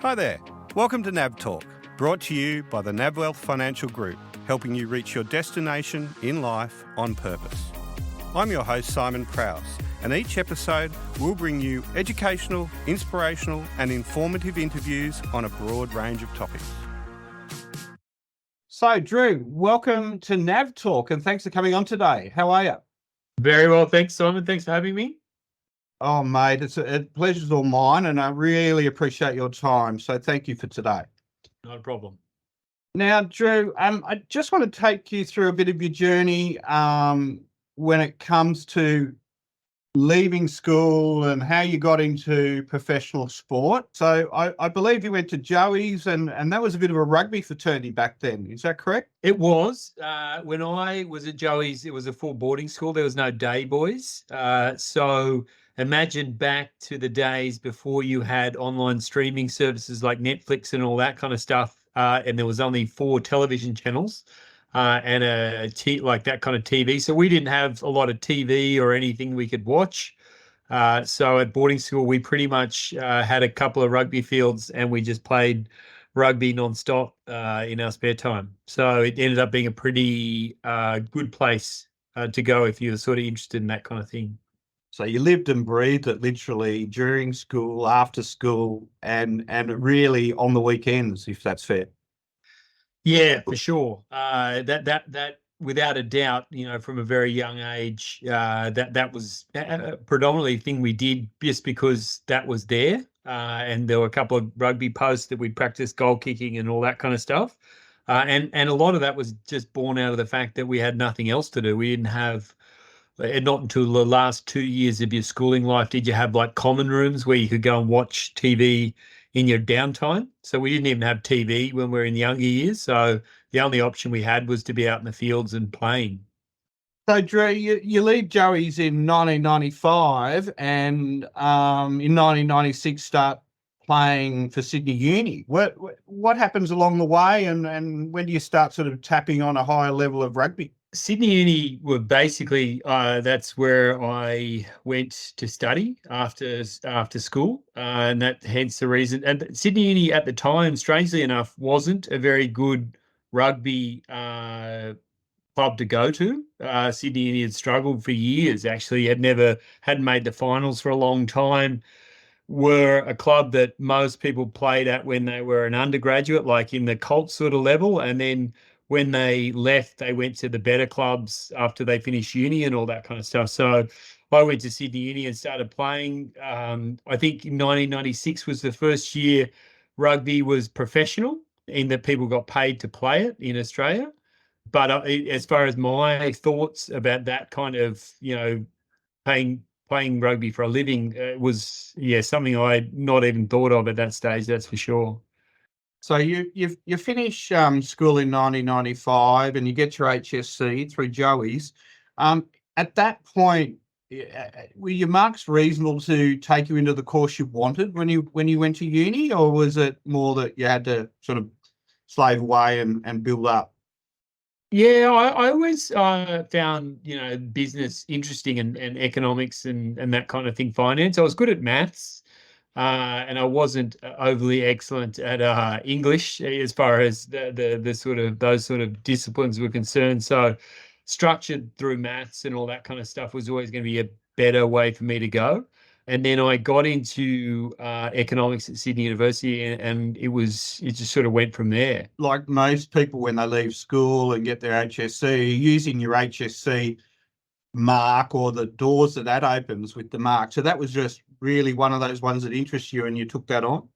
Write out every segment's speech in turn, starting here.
Hi there. Welcome to NavTalk, brought to you by the NavWealth Financial Group, helping you reach your destination in life on purpose. I'm your host, Simon Prowse, and each episode will bring you educational, inspirational and informative interviews on a broad range of topics. So, Drew, welcome to NavTalk and thanks for coming on today. How are you? Very well, thanks, Simon. Thanks for having me. Oh, mate, it's a pleasure's all mine, and I really appreciate your time. So thank you for today. Not a problem. Now, Drew, I just want to take you through a bit of your journey when it comes to leaving school and how you got into professional sport. So I believe you went to Joey's, and that was a bit of a rugby fraternity back then. Is that correct? It was. When I was at Joey's, it was a full boarding school. There was no day boys. So imagine back to the days before you had online streaming services like Netflix and all that kind of stuff, and there was only 4 television channels and like that kind of TV. So we didn't have a lot of TV or anything we could watch. So at boarding school, we pretty much had a couple of rugby fields and we just played rugby nonstop in our spare time. So it ended up being a pretty good place to go if you were sort of interested in that kind of thing. So you lived and breathed it literally during school, after school, and really on the weekends, if that's fair. Yeah, for sure. That without a doubt, you know, from a very young age, that was predominantly the thing we did just because that was there. And there were a couple of rugby posts that we'd practice goal kicking and all that kind of stuff. And a lot of that was just born out of the fact that we had nothing else to do. We didn't have, not until the last 2 years of your schooling life did you have like common rooms where you could go and watch TV in your downtime. So we didn't even have TV when we were in the younger years. So the only option we had was to be out in the fields and playing. So, Drew, you leave Joey's in 1995 and in 1996 start playing for Sydney Uni. What happens along the way and when do you start sort of tapping on a higher level of rugby? Sydney Uni were basically, that's where I went to study after school, and that hence the reason. And Sydney Uni at the time, strangely enough, wasn't a very good rugby club to go to. Sydney Uni had struggled for years, actually, hadn't made the finals for a long time, were a club that most people played at when they were an undergraduate, like in the Colt sort of level, and then when they left, they went to the better clubs after they finished uni and all that kind of stuff. So I went to Sydney Uni and started playing. I think 1996 was the first year rugby was professional in that people got paid to play it in Australia. But as far as my thoughts about that kind of, you know, playing rugby for a living was, something I had not even thought of at that stage, that's for sure. So you finish school in 1995 and you get your HSC through Joey's. At that point, were your marks reasonable to take you into the course you wanted when you went to uni, or was it more that you had to sort of slave away and build up? Yeah, I always found, you know, business interesting and economics and that kind of thing, finance. I was good at maths. And I wasn't overly excellent at English as far as the sort of those sort of disciplines were concerned. So structured through maths and all that kind of stuff was always going to be a better way for me to go. And then I got into economics at Sydney University, and it just sort of went from there. Like most people, when they leave school and get their HSC, using your HSC mark or the doors that opens with the mark. So that was just really one of those ones that interests you and you took that on?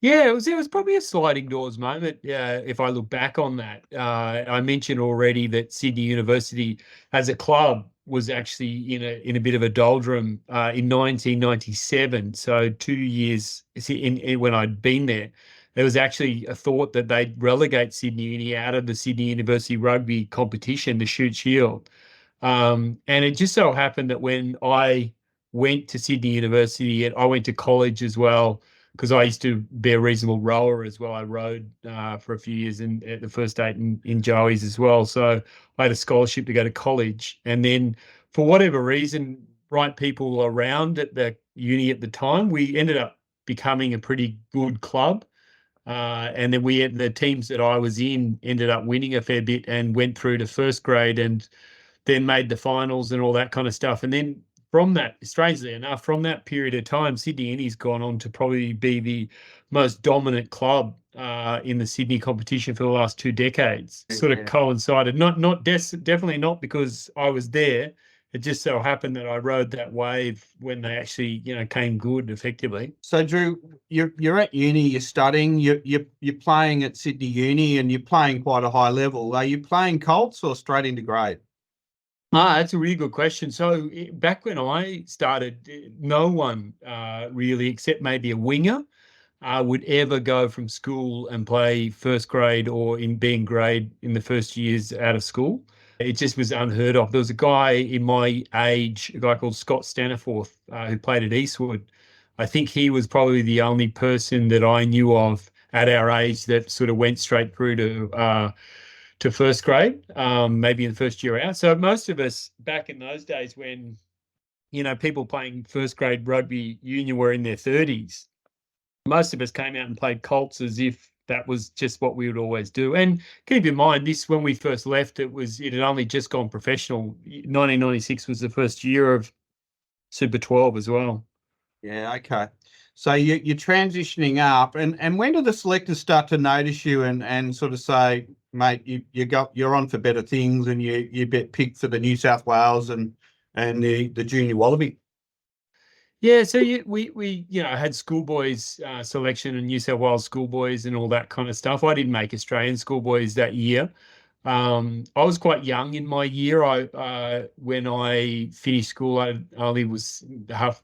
Yeah, it was probably a sliding doors moment. If I look back on that, I mentioned already that Sydney University as a club was actually in a bit of a doldrum in 1997. So 2 years when I'd been there, there was actually a thought that they'd relegate Sydney Uni out of the Sydney University rugby competition, the Shoot Shield. And it just so happened that when I went to Sydney University, and I went to college as well, because I used to be a reasonable rower as well. I rowed for a few years at the first date in Joey's as well. So I had a scholarship to go to college. And then for whatever reason, right people around at the uni at the time, we ended up becoming a pretty good club. And then the teams that I was in ended up winning a fair bit and went through to first grade and then made the finals and all that kind of stuff. And then from that, strangely enough, from that period of time, Sydney Uni's gone on to probably be the most dominant club in the Sydney competition for the last 2 decades. Sort of coincided, definitely not because I was there. It just so happened that I rode that wave when they actually, came good effectively. So Drew, you're at uni, you're studying, you're playing at Sydney Uni, and you're playing quite a high level. Are you playing Colts or straight into grade? That's a really good question. So back when I started, no one really, except maybe a winger, would ever go from school and play first grade or be in grade in the first years out of school. It just was unheard of. There was a guy in my age, a guy called Scott Staniforth, who played at Eastwood. I think he was probably the only person that I knew of at our age that sort of went straight through to first grade, maybe in the first year out. So most of us back in those days when, people playing first grade rugby union were in their 30s, most of us came out and played Colts as if that was just what we would always do. And keep in mind, when we first left, it had only just gone professional. 1996 was the first year of Super 12 as well. Yeah, okay. So you're transitioning up, and when do the selectors start to notice you and sort of say, mate, you're on for better things, and you get picked for the New South Wales and the junior Wallaby? Yeah, so we had schoolboys selection and New South Wales schoolboys and all that kind of stuff. I didn't make Australian schoolboys that year. I was quite young in my year. When I finished school, I only was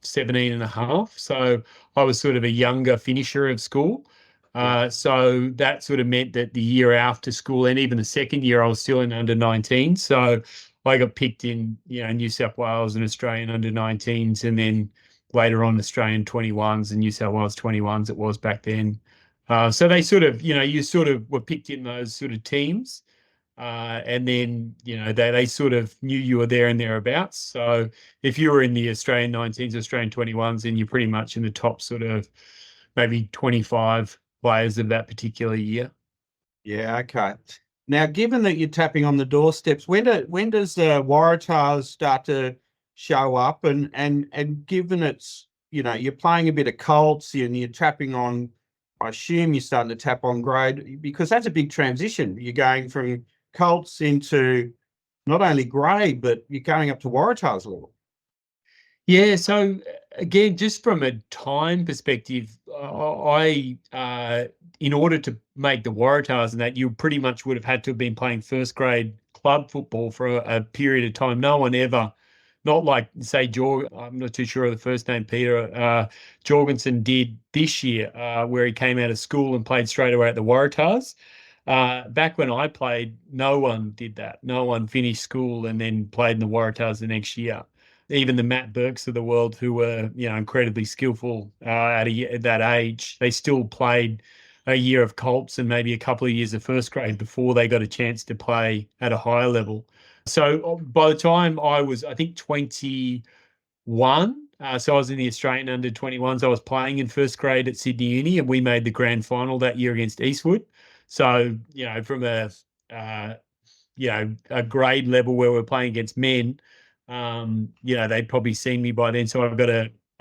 17 and a half. So I was sort of a younger finisher of school. So that sort of meant that the year after school and even the second year, I was still in under 19. So I got picked in, New South Wales and Australian under 19s, and then later on Australian 21s and New South Wales 21s it was back then. So they sort of, you sort of were picked in those sort of teams. And then, they sort of knew you were there and thereabouts. So if you were in the Australian 19s, Australian 21s, then you're pretty much in the top sort of maybe 25 players of that particular year. Yeah, okay. Now, given that you're tapping on the doorsteps, when does the Waratahs start to show up? And given it's, you're playing a bit of Colts and you're tapping on, I assume you're starting to tap on grade, because that's a big transition. You're going from Colts into not only grade, but you're going up to Waratahs level. Yeah, so again, just from a time perspective, I in order to make the Waratahs and that, you pretty much would have had to have been playing first grade club football for a period of time. No one ever, not like, say, I'm not too sure of the first name, Peter, Jorgensen did this year, where he came out of school and played straight away at the Waratahs. Back when I played, no one did that. No one finished school and then played in the Waratahs the next year. Even the Matt Burks of the world, who were, incredibly skillful at that age, they still played a year of Colts and maybe a couple of years of first grade before they got a chance to play at a higher level. So by the time I was, I think, 21, so I was in the Australian under 21s, I was playing in first grade at Sydney Uni, and we made the grand final that year against Eastwood. So, from a grade level where we're playing against men, they'd probably seen me by then. So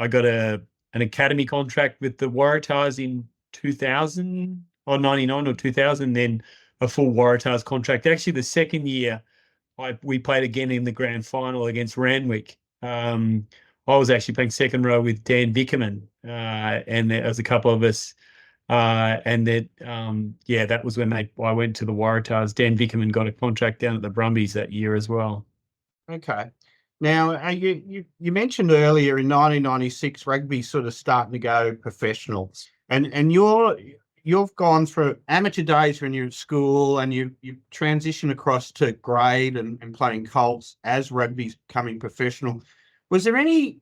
I got an academy contract with the Waratahs in 2000 or 99 or 2000, then a full Waratahs contract. Actually, the second year we played again in the grand final against Randwick. I was actually playing second row with Dan Vickerman, and there was a couple of us. And that was when I went to the Waratahs. Dan Vickerman got a contract down at the Brumbies that year as well. Okay. Now, you mentioned earlier in 1996, rugby sort of starting to go professional, and you've gone through amateur days when you're at school, and you transition across to grade and playing Colts as rugby's becoming professional. Was there any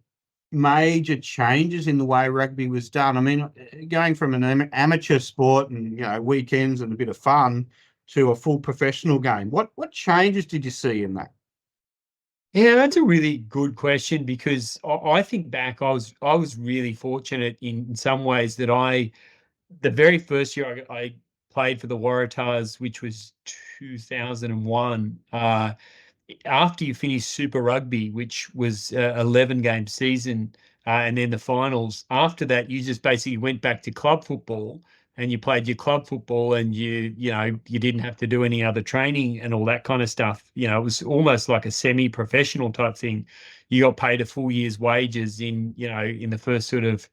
major changes in the way rugby was done? I mean, going from an amateur sport and weekends and a bit of fun to a full professional game, what changes did you see in that? Yeah, that's a really good question because I think back, I was really fortunate in some ways that the very first year I played for the Waratahs, which was 2001. After you finish Super Rugby, which was 11 game season, and then the finals. After that, you just basically went back to club football and you played your club football, and you didn't have to do any other training and all that kind of stuff. It was almost like a semi-professional type thing. You got paid a full year's wages in the first sort of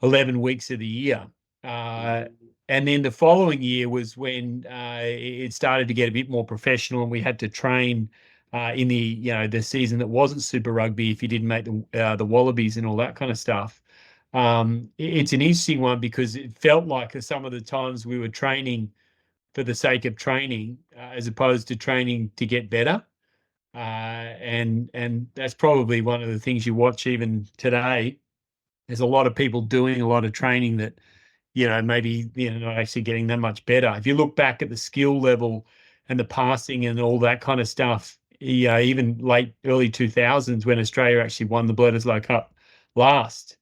11 weeks of the year. Uh, and then the following year was when it started to get a bit more professional, and we had to train in the season that wasn't Super Rugby if you didn't make the Wallabies and all that kind of stuff. It's an interesting one because it felt like some of the times we were training for the sake of training, as opposed to training to get better. And that's probably one of the things you watch even today. There's a lot of people doing a lot of training that maybe not actually getting that much better. If you look back at the skill level and the passing and all that kind of stuff, even late early 2000s when Australia actually won the Bledisloe Cup last,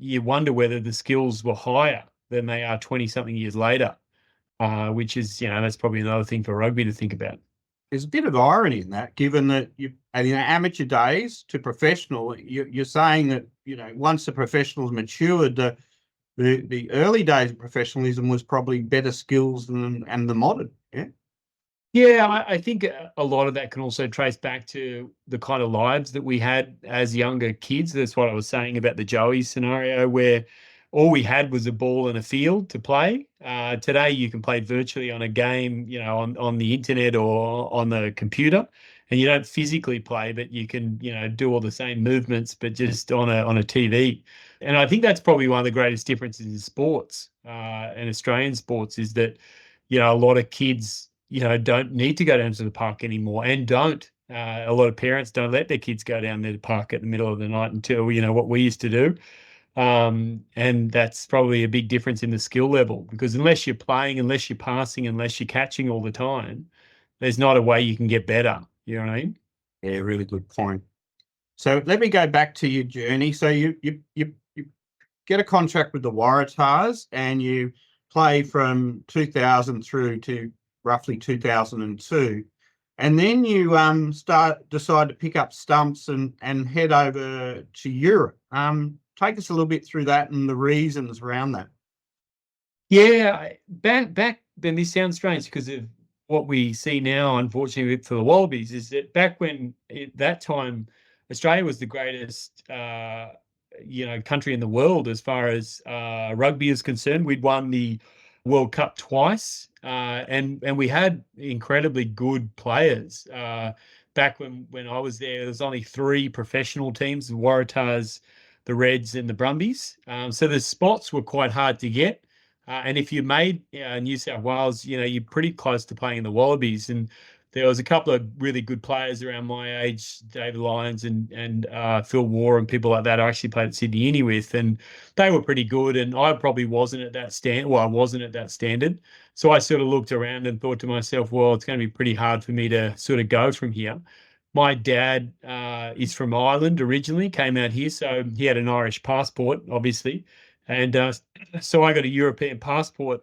you wonder whether the skills were higher than they are 20 something years later, which is, that's probably another thing for rugby to think about. There's a bit of irony in that, given that in amateur days to professional, you're saying that, once the professionals matured, the early days of professionalism was probably better skills and the modern. Yeah. Yeah, I think a lot of that can also trace back to the kind of lives that we had as younger kids. That's what I was saying about the Joey scenario, where all we had was a ball and a field to play. Today, you can play virtually on a game, on the internet or on the computer, and you don't physically play, but you can, do all the same movements, but just on a TV. And I think that's probably one of the greatest differences in sports and Australian sports is that, a lot of kids don't need to go down to the park anymore and don't. A lot of parents don't let their kids go down to the park at the middle of the night until, what we used to do. And that's probably a big difference in the skill level because unless you're playing, unless you're passing, unless you're catching all the time, there's not a way you can get better. You know what I mean? Yeah, really good point. So let me go back to your journey. So you get a contract with the Waratahs and you play from 2000 through to roughly 2002. And then you decide to pick up stumps and head over to Europe. Take us a little bit through that and the reasons around that. Yeah, back then this sounds strange because of what we see now, unfortunately, for the Wallabies, is that back when at that time Australia was the greatest country in the world as far as rugby is concerned. We'd won the World Cup twice, and we had incredibly good players. Back when I was there was only 3 professional teams: the Waratahs, the Reds, and the Brumbies. So the spots were quite hard to get. And if you made New South Wales, you're pretty close to playing the Wallabies. And there was a couple of really good players around my age, David Lyons and Phil Waugh and people like that I actually played at Sydney Uni with, and they were pretty good. And I probably wasn't at that stand. Well, I wasn't at that standard. So I sort of looked around and thought to myself, well, it's going to be pretty hard for me to sort of go from here. My dad is from Ireland originally, came out here, so he had an Irish passport, obviously. And so I got a European passport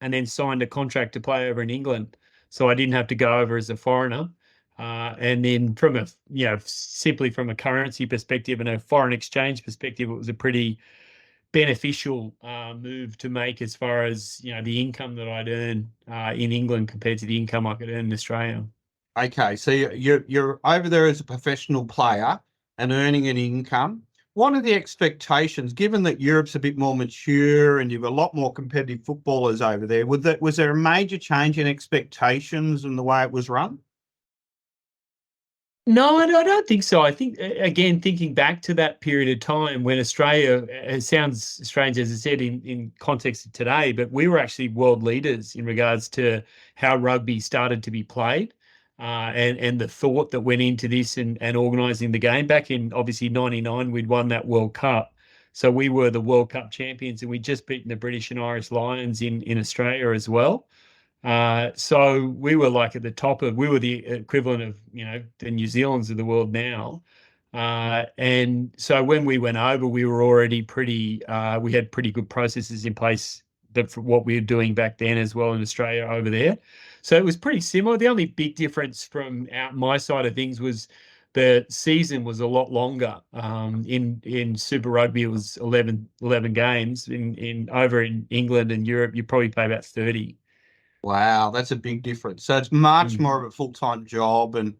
and then signed a contract to play over in England. So I didn't have to go over as a foreigner. And then simply from a currency perspective and a foreign exchange perspective, it was a pretty beneficial move to make as far as, the income that I'd earn in England compared to the income I could earn in Australia. Okay, so you're over there as a professional player and earning an income. What are the expectations, given that Europe's a bit more mature and you've a lot more competitive footballers over there? Was there a major change in expectations and the way it was run? No, I don't think so. I think, again, thinking back to that period of time when Australia, it sounds strange, as I said, in context of today, but we were actually world leaders in regards to how rugby started to be played and the thought that went into this and organising the game. Back in, obviously, 99, we'd won that World Cup. So we were the World Cup champions and we'd just beaten the British and Irish Lions in Australia as well. So we were like at the top of, we were the equivalent of, the New Zealanders of the world now. And so when we went over, we were already we had pretty good processes in place for what we were doing back then as well in Australia over there. So it was pretty similar. The only big difference from my side of things was the season was a lot longer. In Super Rugby, it was 11 games. Over in England and Europe, you probably play about 30. Wow, that's a big difference. So it's much more Mm. of a full-time job and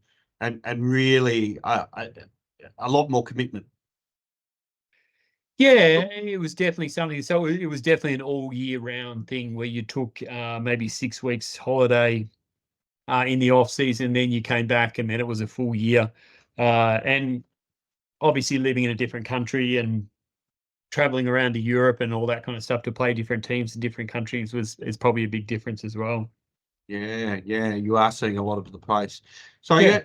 really a lot more commitment. Yeah, it was definitely something. So it was definitely an all year round thing where you took maybe 6 weeks holiday in the off season, then you came back, and then it was a full year. And obviously, living in a different country and traveling around to Europe and all that kind of stuff to play different teams in different countries is probably a big difference as well. Yeah, yeah, you are seeing a lot of the place. So Yeah.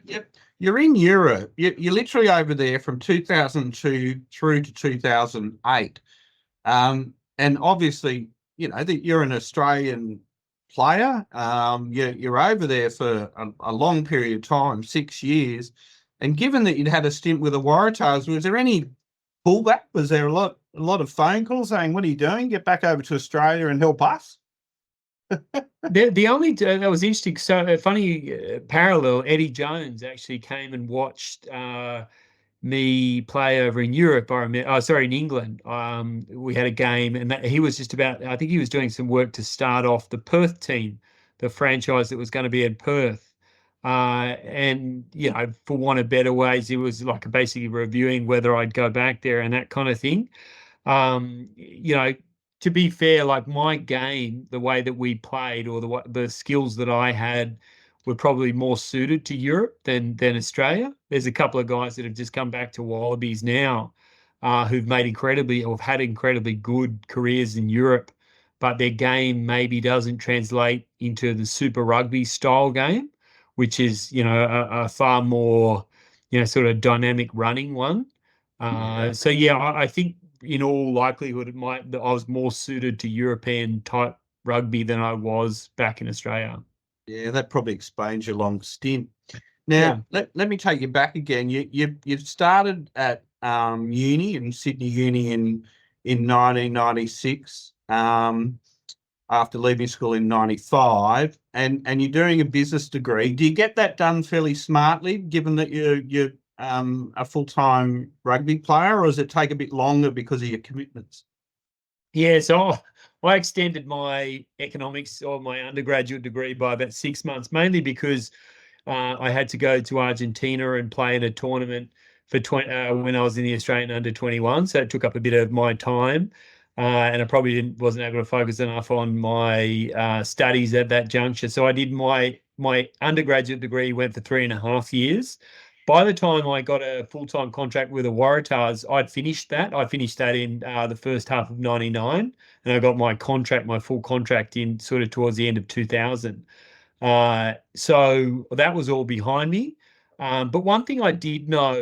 you're in Europe. You're literally over there from 2002 through to 2008. And obviously, that you're an Australian player. You're over there for a long period of time, 6 years. And given that you'd had a stint with the Waratahs, was there any pullback? Was there a lot of phone calls saying, "What are you doing? Get back over to Australia and help us"? The only that was interesting. So funny parallel. Eddie Jones actually came and watched me play over in Europe. I remember, oh, sorry, in England. We had a game, and he was just about. I think he was doing some work to start off the Perth team, the franchise that was going to be in Perth. And for want of better ways, he was like basically reviewing whether I'd go back there and that kind of thing. You know, to be fair, like my game, the way that we played or the skills that I had were probably more suited to Europe than Australia. There's a couple of guys that have just come back to Wallabies now, who've had incredibly good careers in Europe, but their game maybe doesn't translate into the Super Rugby style game, which is, a far more, sort of dynamic running one. Yeah. So yeah, I think in all likelihood, that I was more suited to European type rugby than I was back in Australia. Yeah, that probably explains your long stint. Yeah. Now, let me take you back again. You started at uni in Sydney Uni in 1996. After leaving school in 95, and you're doing a business degree. Do you get that done fairly smartly, given that you're a full-time rugby player, or does it take a bit longer because of your commitments? Yeah, so I extended my economics or my undergraduate degree by about 6 months, mainly because I had to go to Argentina and play in a tournament for when I was in the Australian under 21. So it took up a bit of my time. And I probably wasn't able to focus enough on my studies at that juncture. So I did my undergraduate degree, went for 3.5 years. By the time I got a full-time contract with the Waratahs, I'd finished that. I finished that in the first half of 99, and I got my full contract in sort of towards the end of 2000. So that was all behind me. But one thing I did know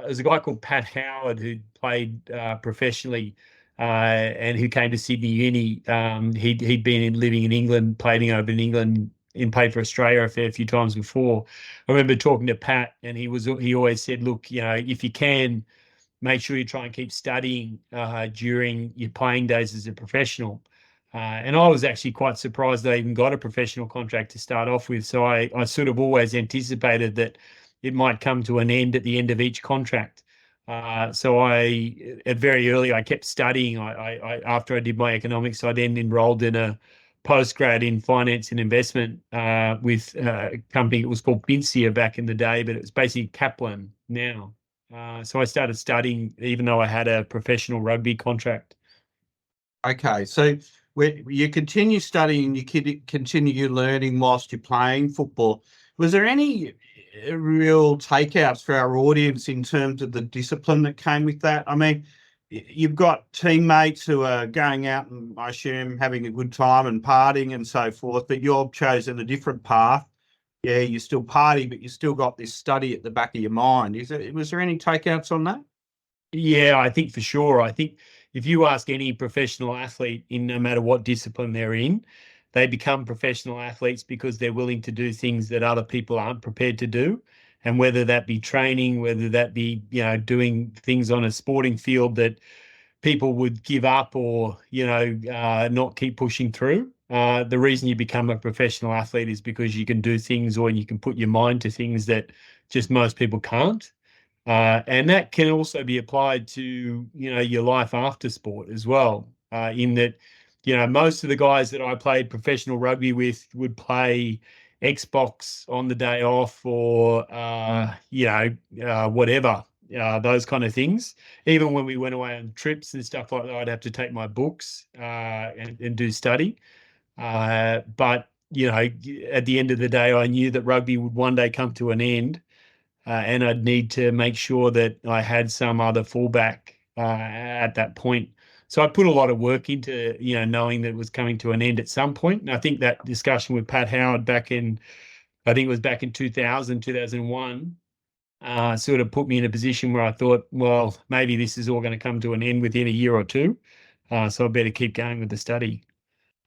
is a guy called Pat Howard who played professionally and who came to Sydney Uni. He'd been living in England, playing over in England, and played for Australia a fair few times before. I remember talking to Pat, and he always said, "Look, if you can, make sure you try and keep studying during your playing days as a professional." And I was actually quite surprised that I even got a professional contract to start off with. So I sort of always anticipated that it might come to an end at the end of each contract. So very early, I kept studying. After I did my economics, I then enrolled in a postgrad in finance and investment with a company. It was called Bincia back in the day, but it was basically Kaplan now. So I started studying even though I had a professional rugby contract. Okay, so you continue studying, you continue learning whilst you're playing football. Was there any real takeouts for our audience in terms of the discipline that came with that? I mean, you've got teammates who are going out and I assume having a good time and partying and so forth, but you've chosen a different path. Yeah, you still party, but you still got this study at the back of your mind. Was there any takeouts on that? Yeah, I think for sure. I think if you ask any professional athlete in no matter what discipline they're in, they become professional athletes because they're willing to do things that other people aren't prepared to do. And whether that be training, whether that be, doing things on a sporting field that people would give up or, not keep pushing through. The reason you become a professional athlete is because you can do things, or you can put your mind to things that just most people can't. And that can also be applied to, your life after sport as well, in that, most of the guys that I played professional rugby with would play Xbox on the day off, or, whatever, those kind of things. Even when we went away on trips and stuff like that, I'd have to take my books and do study. But, at the end of the day, I knew that rugby would one day come to an end. And I'd need to make sure that I had some other fallback at that point. So I put a lot of work into, knowing that it was coming to an end at some point. And I think that discussion with Pat Howard I think it was back in 2000, 2001, sort of put me in a position where I thought, well, maybe this is all going to come to an end within a year or two. So I better keep going with the study.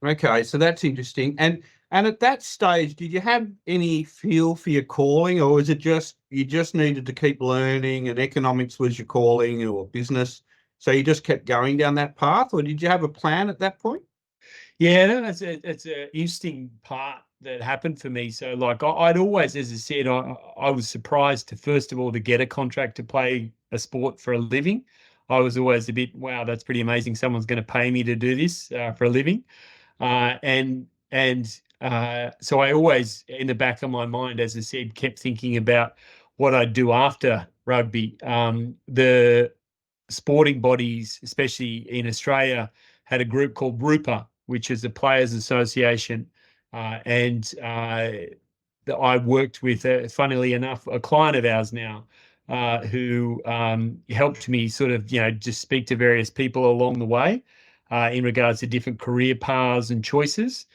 Okay, so that's interesting. And at that stage, did you have any feel for your calling, or was it just you just needed to keep learning and economics was your calling, or business? So you just kept going down that path, or did you have a plan at that point? Yeah, no, it's an interesting part that happened for me. So, like, I'd always, as I said, I was surprised to, first of all, to get a contract to play a sport for a living. I was always a bit, wow, that's pretty amazing. Someone's going to pay me to do this for a living. So I always, in the back of my mind, as I said, kept thinking about what I'd do after rugby. The sporting bodies, especially in Australia, had a group called RUPA, which is the Players Association. I worked with, funnily enough, a client of ours now, who helped me sort of, just speak to various people along the way in regards to different career paths and choices.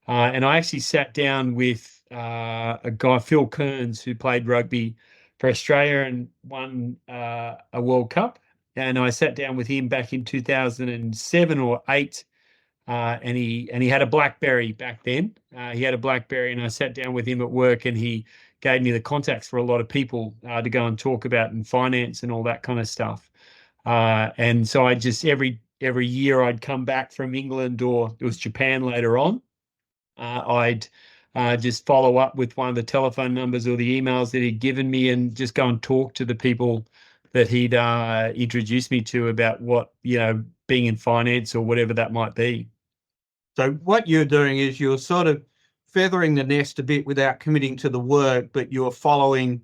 And I actually sat down with a guy, Phil Kearns, who played rugby for Australia and won a World Cup. And I sat down with him back in 2007 or 8, and he had a BlackBerry back then. He had a BlackBerry, and I sat down with him at work, and he gave me the contacts for a lot of people to go and talk about in finance and all that kind of stuff. And so I just every year I'd come back from England, or it was Japan later on. I'd just follow up with one of the telephone numbers or the emails that he'd given me, and just go and talk to the people that he'd introduced me to about what, being in finance or whatever that might be. So what you're doing is you're sort of feathering the nest a bit without committing to the work, but you're following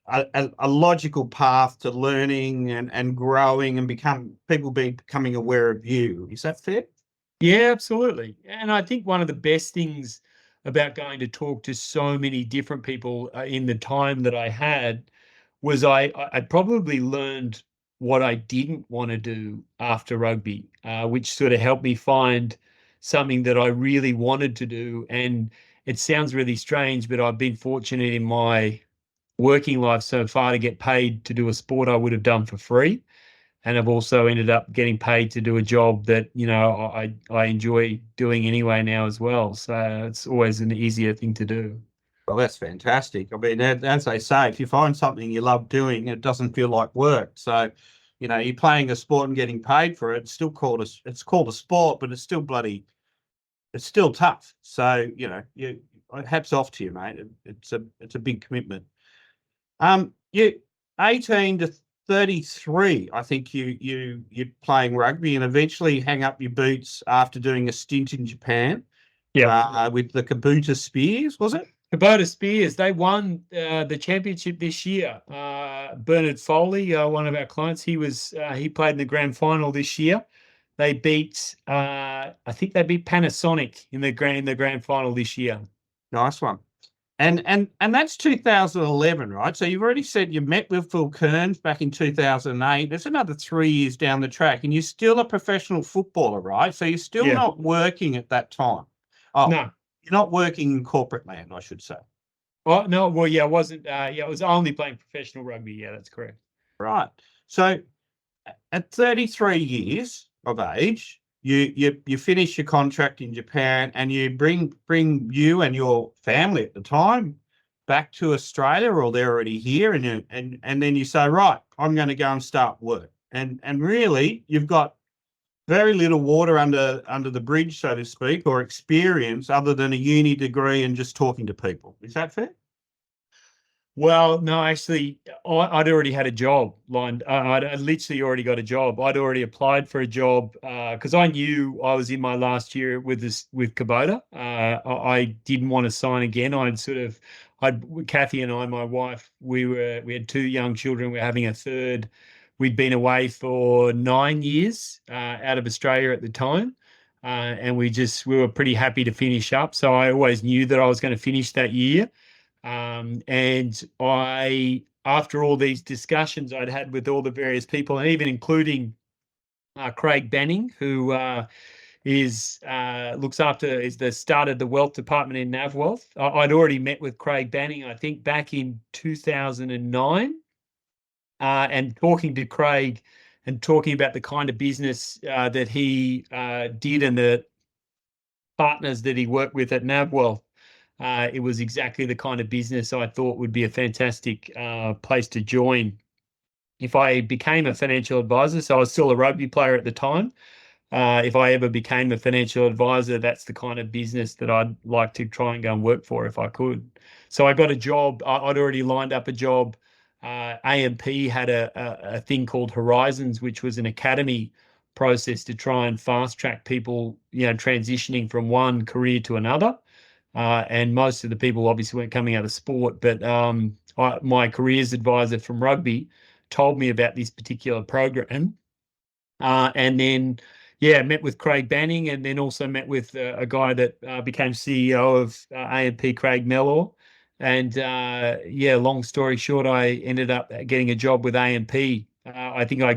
a logical path to learning and growing and becoming aware of you. Is that fair? Yeah, absolutely. And I think one of the best things about going to talk to so many different people in the time that I had was I probably learned what I didn't want to do after rugby, which sort of helped me find something that I really wanted to do. And it sounds really strange, but I've been fortunate in my working life so far to get paid to do a sport I would have done for free. And I've also ended up getting paid to do a job that, I enjoy doing anyway now as well. So it's always an easier thing to do. Well, that's fantastic. I mean, as they say, if you find something you love doing, it doesn't feel like work. So, you're playing a sport and getting paid for it. It's still called a sport, but it's still tough. So, hats off to you, mate. It's a big commitment. You 18 to 33, I think you're playing rugby, and eventually hang up your boots after doing a stint in Japan. Yeah, with the Kubota Spears, was it? Kubota Spears, they won the championship this year. Bernard Foley, one of our clients, he played in the grand final this year. They beat, I think they beat Panasonic in the grand final this year. Nice one. And that's 2011, right? So you've already said you met with Phil Kearns back in 2008. That's another 3 years down the track, and you're still a professional footballer, right? So you're still not working at that time. Oh, no. You're not working in corporate land, I should say. Oh, no. Well, yeah, I wasn't. I was only playing professional rugby. Yeah, that's correct. Right. So at 33 years of age, you finish your contract in Japan, and you bring you and your family at the time back to Australia, or they're already here, and then you say, right, I'm going to go and start work, and really you've got very little water under the bridge, so to speak, or experience other than a uni degree and just talking to people. Is that fair? Well, no, actually, I'd already had a job lined. I'd literally already got a job. I'd already applied for a job because I knew I was in my last year with Kubota. I didn't want to sign again. Kathy and I, my wife, we had two young children. We were having a third. We'd been away for 9 years out of Australia at the time. And we were pretty happy to finish up. So I always knew that I was going to finish that year. And after all these discussions I'd had with all the various people, and even including Craig Banning, who started the wealth department in NavWealth. I'd already met with Craig Banning, I think, back in 2009, and talking to Craig and talking about the kind of business that he did and the partners that he worked with at NavWealth. It was exactly the kind of business I thought would be a fantastic place to join if I became a financial advisor. So I was still a rugby player at the time. If I ever became a financial advisor, that's the kind of business that I'd like to try and go and work for if I could. So I got a job. I'd already lined up a job. AMP had a thing called Horizons, which was an academy process to try and fast track people, transitioning from one career to another. And most of the people obviously weren't coming out of sport, but my careers advisor from rugby told me about this particular program. And then, met with Craig Banning, and then also met with a guy that became CEO of AMP, Craig Mellor. And long story short, I ended up getting a job with AMP. I think I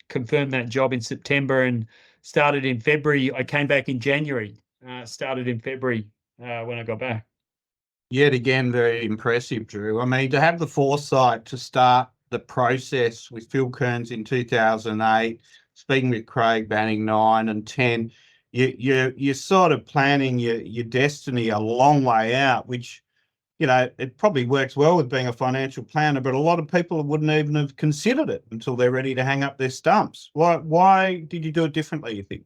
confirmed that job in September and started in February. I came back in January, started in February when I got back. Yet again, very impressive, Drew. I mean, to have the foresight to start the process with Phil Kearns in 2008, speaking with Craig Banning 9 and 10, you're sort of planning your destiny a long way out, which, it probably works well with being a financial planner, but a lot of people wouldn't even have considered it until they're ready to hang up their stumps. Why did you do it differently, you think?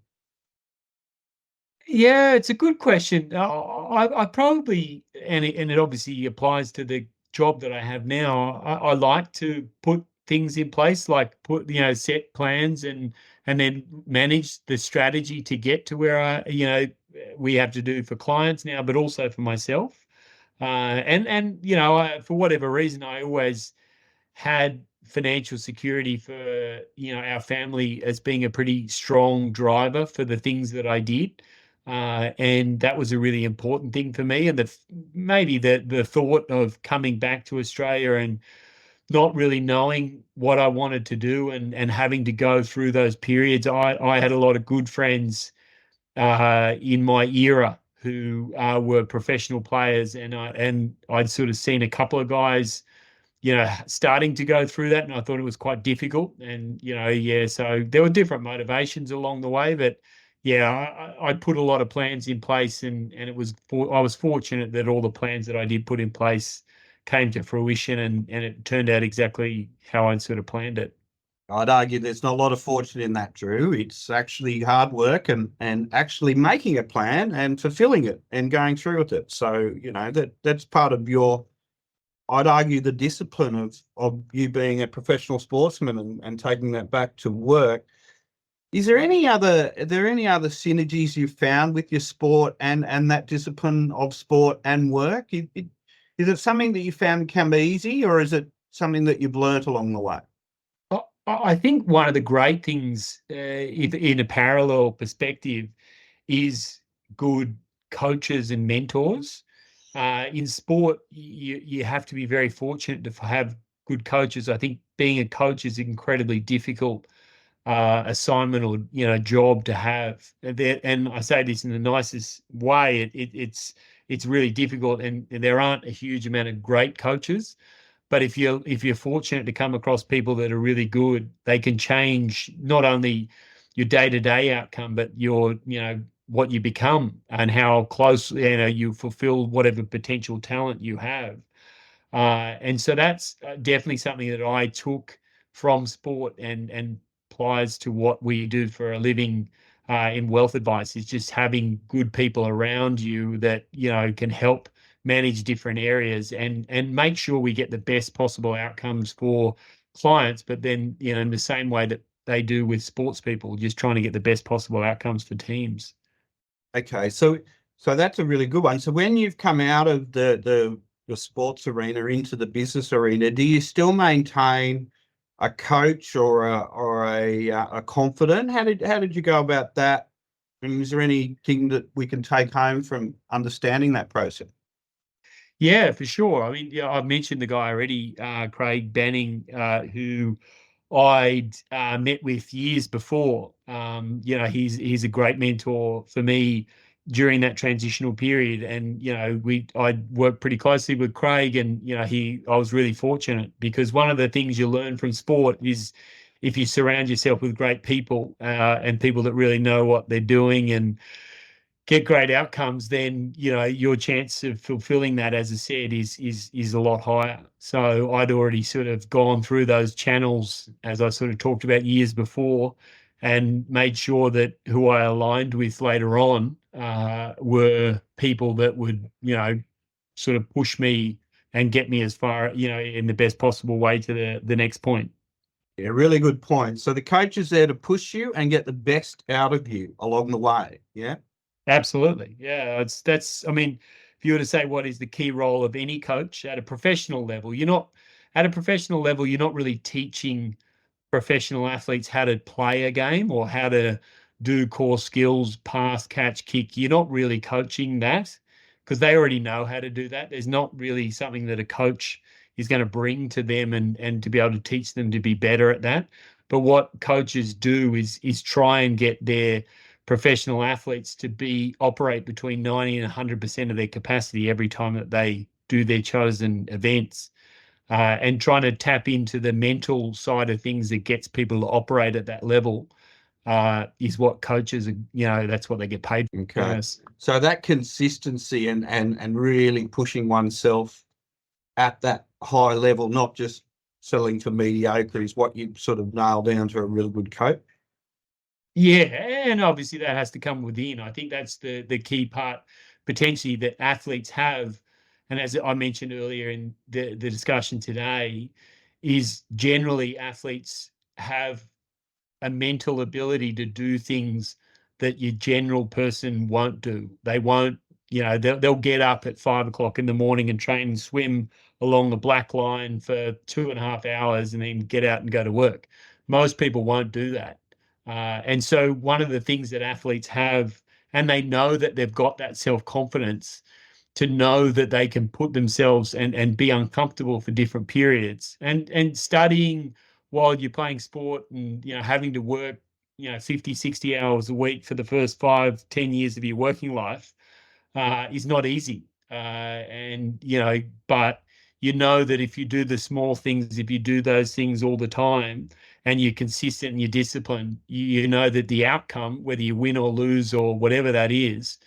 Yeah, it's a good question. I probably, and it obviously applies to the job that I have now. I like to put things in place, like set plans and then manage the strategy to get to where we have to do for clients now, but also for myself. For whatever reason, I always had financial security for our family as being a pretty strong driver for the things that I did. And that was a really important thing for me. And maybe the thought of coming back to Australia and not really knowing what I wanted to do and having to go through those periods. I had a lot of good friends in my era who were professional players, and I'd sort of seen a couple of guys starting to go through that, and I thought it was quite difficult. And so there were different motivations along the way, but I put a lot of plans in place, and I was fortunate that all the plans that I did put in place came to fruition, and it turned out exactly how I'd sort of planned it. I'd argue there's not a lot of fortune in that, Drew. It's actually hard work and actually making a plan and fulfilling it and going through with it. So, that's part of I'd argue the discipline of you being a professional sportsman and taking that back to work. Are there any other synergies you've found with your sport and that discipline of sport and work? Is it something that you found can be easy, or is it something that you've learnt along the way? I think one of the great things in a parallel perspective is good coaches and mentors. In sport, you have to be very fortunate to have good coaches. I think being a coach is an incredibly difficult assignment or job to have. And I say this in the nicest way. It's really difficult, and there aren't a huge amount of great coaches. But if you're fortunate to come across people that are really good, they can change not only day-to-day outcome, but your, what you become and how close, you fulfill whatever potential talent you have. And so that's definitely something that I took from sport and applies to what we do for a living in wealth advice, is just having good people around you that, can help manage different areas and make sure we get the best possible outcomes for clients, but then, in the same way that they do with sports people, just trying to get the best possible outcomes for teams. Okay, so that's a really good one. So when you've come out of the sports arena into the business arena, do you still maintain a coach or a confidant? How did you go about that? And is there anything that we can take home from understanding that process? Yeah, for sure. I mean, I've mentioned the guy already, Craig Banning, who I'd met with years before. He's a great mentor for me during that transitional period, and I worked pretty closely with Craig, and I was really fortunate, because one of the things you learn from sport is, if you surround yourself with great people and people that really know what they're doing and get great outcomes, then your chance of fulfilling that, as I said, is a lot higher. So I'd already sort of gone through those channels, as I sort of talked about years before, and made sure that who I aligned with later on were people that would sort of push me and get me as far in the best possible way to the next point. Yeah, really good point. So the coach is there to push you and get the best out of you along the way. Yeah. Absolutely. Yeah. I mean, if you were to say what is the key role of any coach at a professional level, you're not really teaching professional athletes how to play a game or how to do core skills, pass, catch, kick. You're not really coaching that, because they already know how to do that. There's not really something that a coach is going to bring to them and to be able to teach them to be better at that. But what coaches do is try and get their professional athletes to operate between 90 and 100% of their capacity every time that they do their chosen events. And trying to tap into the mental side of things that gets people to operate at that level is what coaches are, that's what they get paid for. Okay. So that consistency and really pushing oneself at that high level, not just settling for mediocre, is what you sort of nail down to a really good coach. Yeah, and obviously that has to come within. I think that's the key part potentially that athletes have, and as I mentioned earlier in the discussion today, is generally athletes have a mental ability to do things that your general person won't do. They won't, they'll get up at 5 o'clock in the morning and train and swim along the black line for 2.5 hours and then get out and go to work. Most people won't do that. And so one of the things that athletes have, and they know that they've got that self-confidence to know that they can put themselves and be uncomfortable for different periods, and studying while you're playing sport and having to work 50, 60 hours a week for the first 5, 10 years of your working life is not easy. But that if you do the small things, if you do those things all the time and you're consistent and you're disciplined, you know that the outcome, whether you win or lose or whatever that is,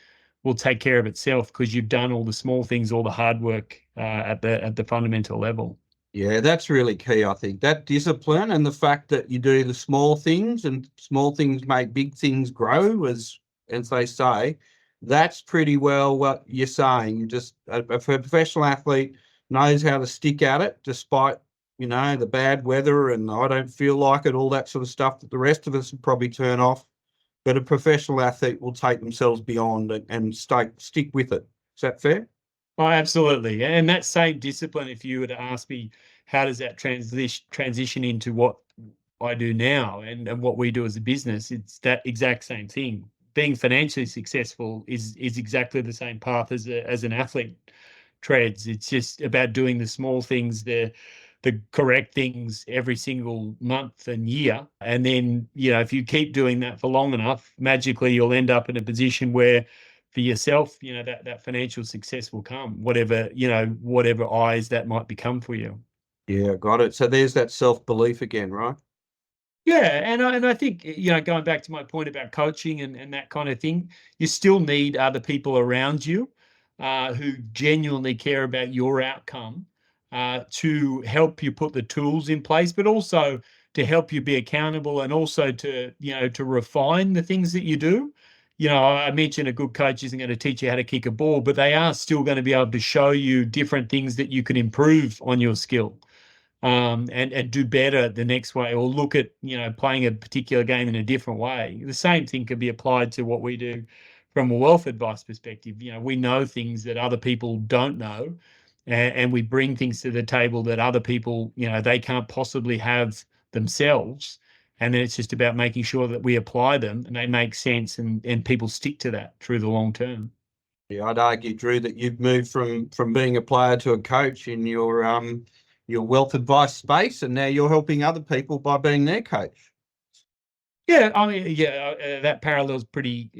will take care of itself, because you've done all the small things, all the hard work at the fundamental level. Yeah, that's really key, I think. That discipline and the fact that you do the small things, and small things make big things grow, as they say, that's pretty well what you're saying. You just a professional athlete knows how to stick at it despite, the bad weather and I don't feel like it, all that sort of stuff that the rest of us would probably turn off. But a professional athlete will take themselves beyond and stick with it. Is that fair? Oh, absolutely. And that same discipline, if you were to ask me, how does that transition into what I do now and what we do as a business, it's that exact same thing. Being financially successful is exactly the same path as an athlete treads. It's just about doing the small things, the correct things every single month and year. And then, if you keep doing that for long enough, magically you'll end up in a position where for yourself, that financial success will come, whatever eyes that might become for you. Yeah, got it. So there's that self-belief again, right? Yeah, and I think, going back to my point about coaching and that kind of thing, you still need other people around you who genuinely care about your outcome to help you put the tools in place, but also to help you be accountable and also to refine the things that you do. I mentioned a good coach isn't going to teach you how to kick a ball, but they are still going to be able to show you different things that you can improve on your skill and do better the next way, or look at playing a particular game in a different way. The same thing can be applied to what we do from a wealth advice perspective. We know things that other people don't know, and we bring things to the table that other people they can't possibly have themselves. And then it's just about making sure that we apply them and they make sense, and people stick to that through the long term. Yeah, I'd argue, Drew, that you've moved from being a player to a coach in your wealth advice space, and now you're helping other people by being their coach. Yeah, I mean, yeah, that parallel is pretty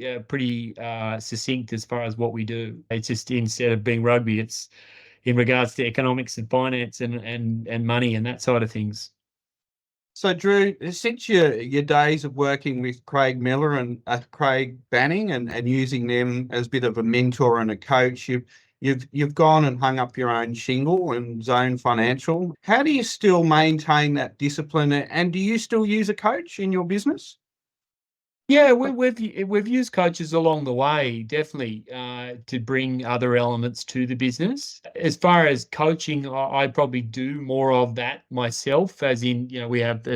succinct as far as what we do. It's just instead of being rugby, it's in regards to economics and finance and money and that side of things. So, Drew, since your days of working with Craig Miller and Craig Banning and using them as a bit of a mentor and a coach, you've gone and hung up your own shingle and Zone Financial. How do you still maintain that discipline? And do you still use a coach in your business? Yeah, we've used coaches along the way, definitely, to bring other elements to the business. As far as coaching, I probably do more of that myself, as in, we have an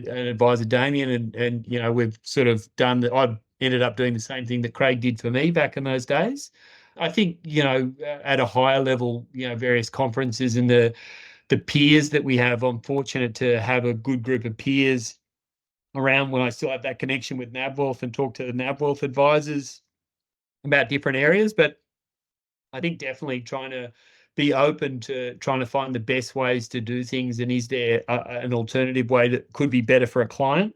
advisor, Damien, and we've sort of done that. I've ended up doing the same thing that Craig did for me back in those days. I think, at a higher level, various conferences and the peers that we have, I'm fortunate to have a good group of peers around when I still have that connection with NavWealth and talk to the NavWealth advisors about different areas. But I think definitely trying to be open to trying to find the best ways to do things, and is there an alternative way that could be better for a client,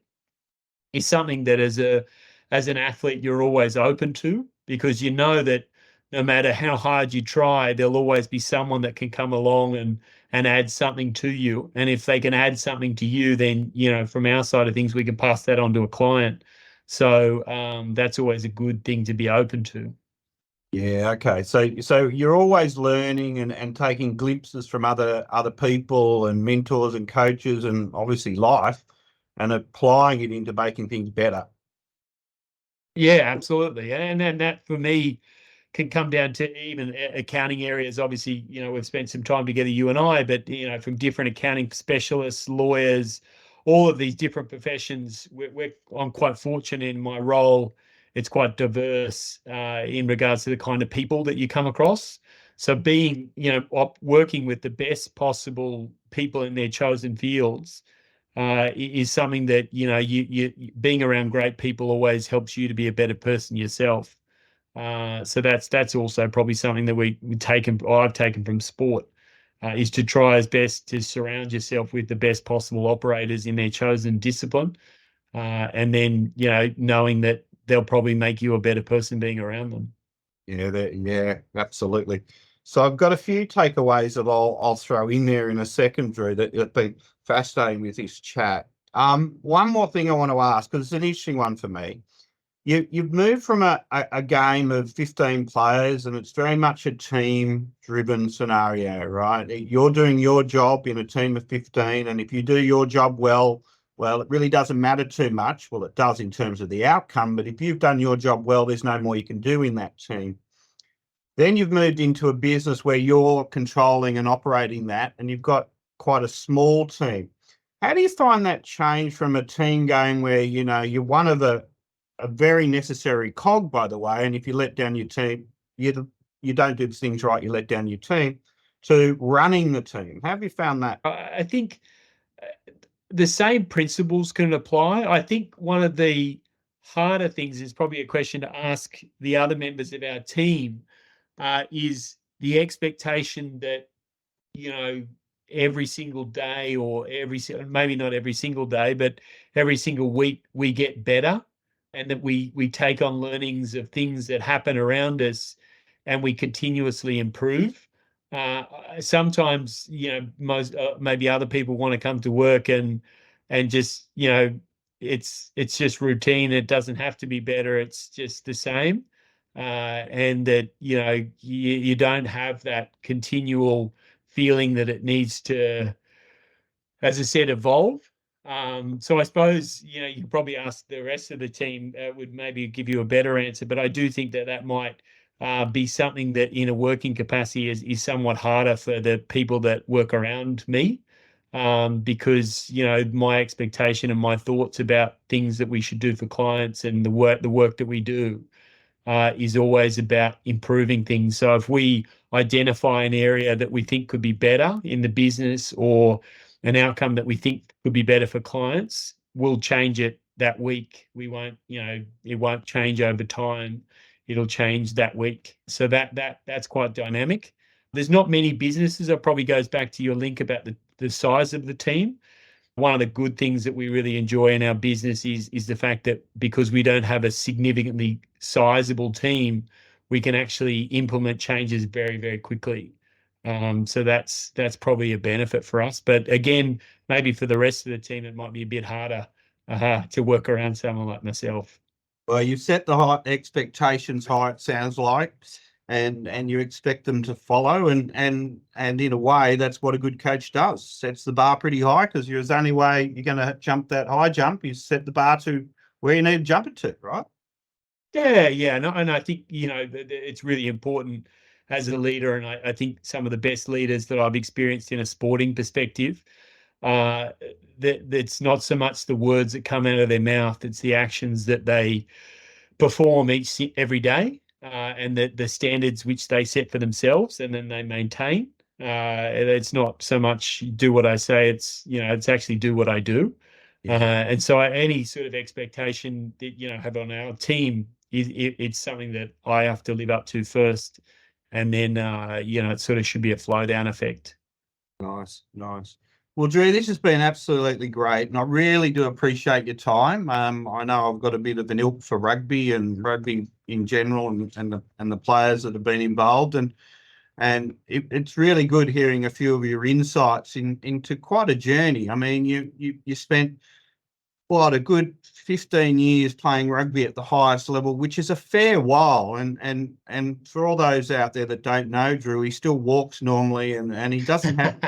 is something that as an athlete you're always open to, because that no matter how hard you try, there'll always be someone that can come along and add something to you. And if they can add something to you, then from our side of things we can pass that on to a client. So that's always a good thing to be open to. Yeah, okay. So you're always learning and taking glimpses from other people and mentors and coaches and obviously life and applying it into making things better. Yeah, absolutely. And then that for me can come down to even accounting areas. Obviously, we've spent some time together, you and I, but, from different accounting specialists, lawyers, all of these different professions, I'm quite fortunate in my role. It's quite diverse in regards to the kind of people that you come across. So being, working with the best possible people in their chosen fields is something that, you being around great people always helps you to be a better person yourself. So that's also probably something that I've taken from sport, is to try as best to surround yourself with the best possible operators in their chosen discipline, and then knowing that they'll probably make you a better person being around them. Yeah, absolutely. So I've got a few takeaways that I'll throw in there in a second, Drew, that have been fascinating with this chat. One more thing I want to ask, because it's an interesting one for me. You've moved from a game of 15 players, and it's very much a team-driven scenario, right? You're doing your job in a team of 15, and if you do your job well, it really doesn't matter too much. Well, it does in terms of the outcome, but if you've done your job well, there's no more you can do in that team. Then you've moved into a business where you're controlling and operating that, and you've got quite a small team. How do you find that change from a team game where, you're one of a very necessary cog, by the way, and if you let down your team, you don't do things right, you let down your team, to running the team? How have you found that? I think the same principles can apply. I think one of the harder things is probably a question to ask the other members of our team, is the expectation that, every single day, or maybe not every single day, but every single week we get better, and that we take on learnings of things that happen around us and we continuously improve. Sometimes, most maybe other people want to come to work and and just, it's just routine. It doesn't have to be better. It's just the same. And that, you don't have that continual feeling that it needs to, as I said, evolve. So I suppose, you could probably ask the rest of the team, would maybe give you a better answer, but I do think that might be something that in a working capacity is somewhat harder for the people that work around me. Because, my expectation and my thoughts about things that we should do for clients and the work that we do is always about improving things. So if we identify an area that we think could be better in the business, or an outcome that we think could be better for clients, we'll change it that week. We won't, it won't change over time. It'll change that week. So that's quite dynamic. There's not many businesses. It probably goes back to your link about the size of the team. One of the good things that we really enjoy in our business is the fact that because we don't have a significantly sizable team, we can actually implement changes very, very quickly. So that's probably a benefit for us. But again, maybe for the rest of the team, it might be a bit harder to work around someone like myself. Well, you set the expectations high, it sounds like, and you expect them to follow, and in a way, that's what a good coach does. Sets the bar pretty high, because the only way you're going to jump that high jump is set the bar to where you need to jump it to, right? Yeah. And I think, it's really important as a leader, and I think some of the best leaders that I've experienced in a sporting perspective, that it's not so much the words that come out of their mouth, it's the actions that they perform every day, and the standards which they set for themselves and then they maintain. It's not so much do what I say, it's actually do what I do. And so any sort of expectation that, have on our team, it's something that I have to live up to first. And then, it sort of should be a flow down effect. Nice. Well, Drew, this has been absolutely great, and I really do appreciate your time. I know I've got a bit of an ilk for rugby and rugby in general, and the players that have been involved, and it's really good hearing a few of your insights into quite a journey. I mean, you spent a good 15 years playing rugby at the highest level, which is a fair while. And for all those out there that don't know Drew, he still walks normally, and he doesn't have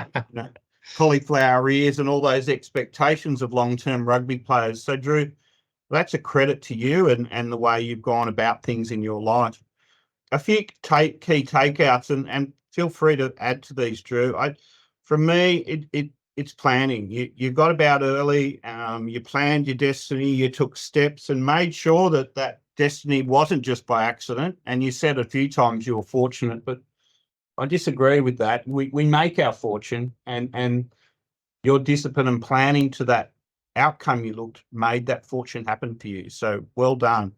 cauliflower ears and all those expectations of long-term rugby players. So Drew, that's a credit to you and the way you've gone about things in your life. A few key takeouts, and feel free to add to these, Drew. For me, it's planning. You got about early, you planned your destiny, you took steps and made sure that destiny wasn't just by accident. And you said a few times you were fortunate, but I disagree with that. We make our fortune, and your discipline and planning to that outcome made that fortune happen for you. So well done.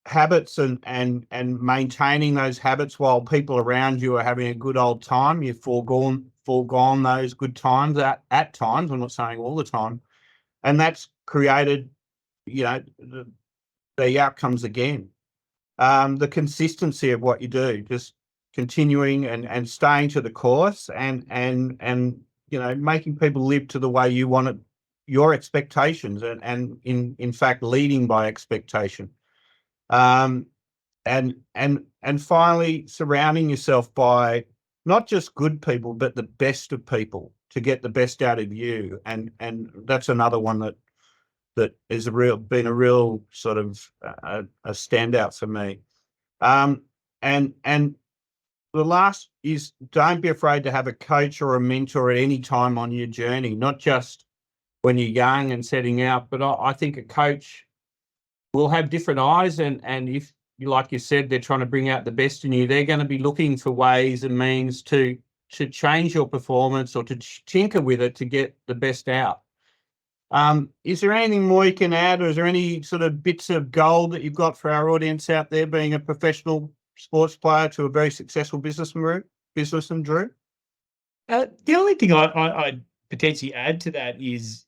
Habits and maintaining those habits while people around you are having a good old time. You've foregone those good times at times. I'm not saying all the time, and that's created, the outcomes again. The consistency of what you do, just continuing and staying to the course, and making people live to the way you want it, your expectations, and in fact leading by expectation. And finally, surrounding yourself by not just good people, but the best of people to get the best out of you. And that's another one that is been a real sort of a standout for me. And the last is, don't be afraid to have a coach or a mentor at any time on your journey, not just when you're young and setting out, but I think a coach will have different eyes, and if, like you said, they're trying to bring out the best in you, they're going to be looking for ways and means to change your performance or to tinker with it to get the best out. Is there anything more you can add, or is there any sort of bits of gold that you've got for our audience out there, being a professional sports player to a very successful businessman, Drew? The only thing I'd potentially add to that is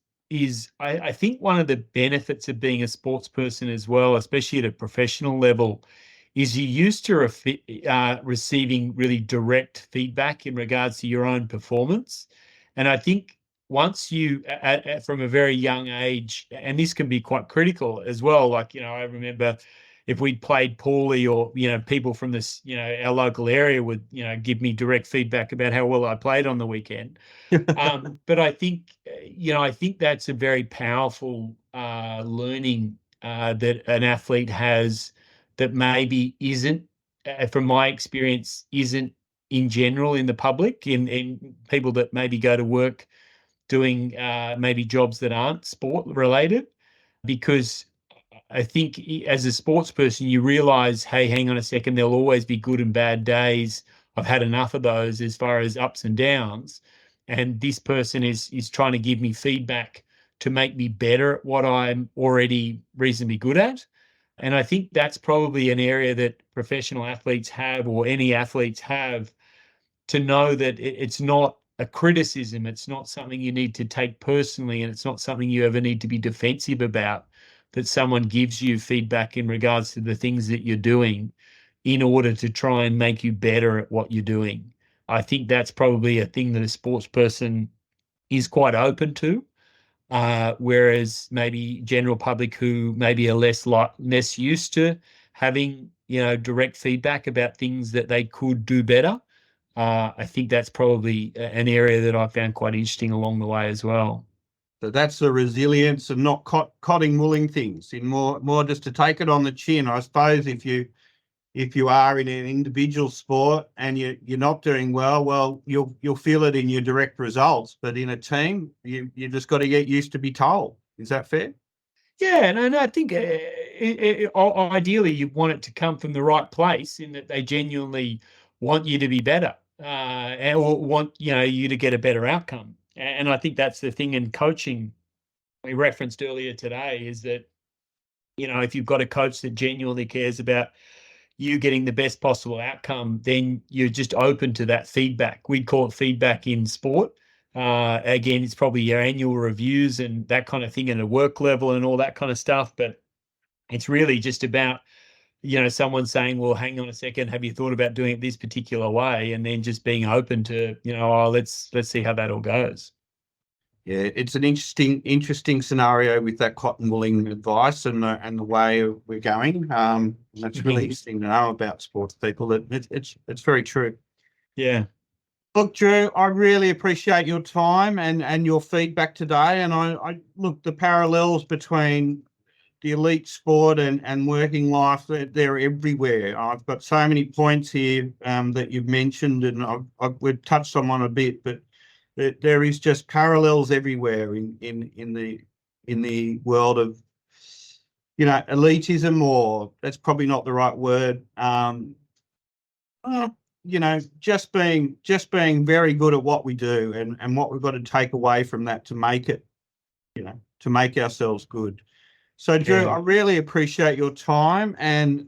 I think one of the benefits of being a sports person as well, especially at a professional level, is you're used to receiving really direct feedback in regards to your own performance. And I think once you, from a very young age, and this can be quite critical as well. Like, I remember if we'd played poorly, or, people from this, our local area would, give me direct feedback about how well I played on the weekend. But I think, I think that's a very powerful learning that an athlete has that maybe isn't, from my experience, isn't in general in the public, in people that maybe go to work doing maybe jobs that aren't sport related. Because I think as a sports person, you realize, hey, hang on a second, there'll always be good and bad days. I've had enough of those as far as ups and downs. And this person is trying to give me feedback to make me better at what I'm already reasonably good at. And I think that's probably an area that professional athletes have, or any athletes have, to know that it's not a criticism. It's not something you need to take personally, and it's not something you ever need to be defensive about, that someone gives you feedback in regards to the things that you're doing in order to try and make you better at what you're doing. I think that's probably a thing that a sports person is quite open to, whereas maybe general public who maybe are less used to having, direct feedback about things that they could do better. I think that's probably an area that I found quite interesting along the way as well. So that's the resilience of not cotting wooling things, in more just to take it on the chin. I suppose if you are in an individual sport and you're not doing well, you'll feel it in your direct results. But in a team, you just got to get used to be told. Is that fair? Yeah, and I think ideally you want it to come from the right place, in that they genuinely want you to be better, or want you to get a better outcome. And I think that's the thing in coaching we referenced earlier today, is that, if you've got a coach that genuinely cares about you getting the best possible outcome, then you're just open to that feedback. We'd call it feedback in sport. Again, it's probably your annual reviews and that kind of thing at a work level and all that kind of stuff. But it's really just about, someone saying, well, hang on a second, have you thought about doing it this particular way? And then just being open to, let's see how that all goes. Yeah, it's an interesting scenario with that cotton wooling advice and the way we're going. That's really interesting to know about sports people. It's very true. Yeah. Look, Drew, I really appreciate your time and your feedback today. And I look, the parallels between the elite sport and working life, they're everywhere. I've got so many points here that you've mentioned, and we've touched on one a bit, but there is just parallels everywhere in the world of, elitism, or that's probably not the right word. Just being very good at what we do, and what we've got to take away from that to make it, to make ourselves good. So, Drew, Yeah. I really appreciate your time, and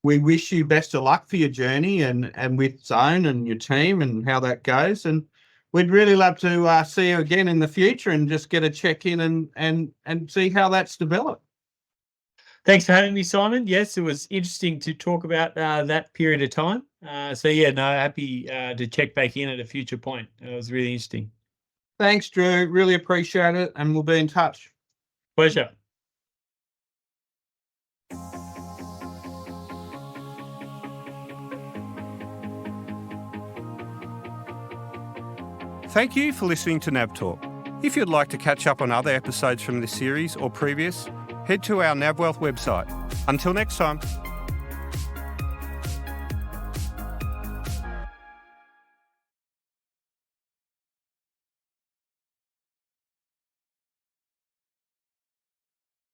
we wish you best of luck for your journey and with Zone and your team and how that goes. And we'd really love to see you again in the future and just get a check in and see how that's developed. Thanks for having me, Simon. Yes, it was interesting to talk about that period of time. Happy to check back in at a future point. It was really interesting. Thanks, Drew. Really appreciate it, and we'll be in touch. Pleasure. Thank you for listening to NavTalk. If you'd like to catch up on other episodes from this series or previous, head to our NavWealth website. Until next time.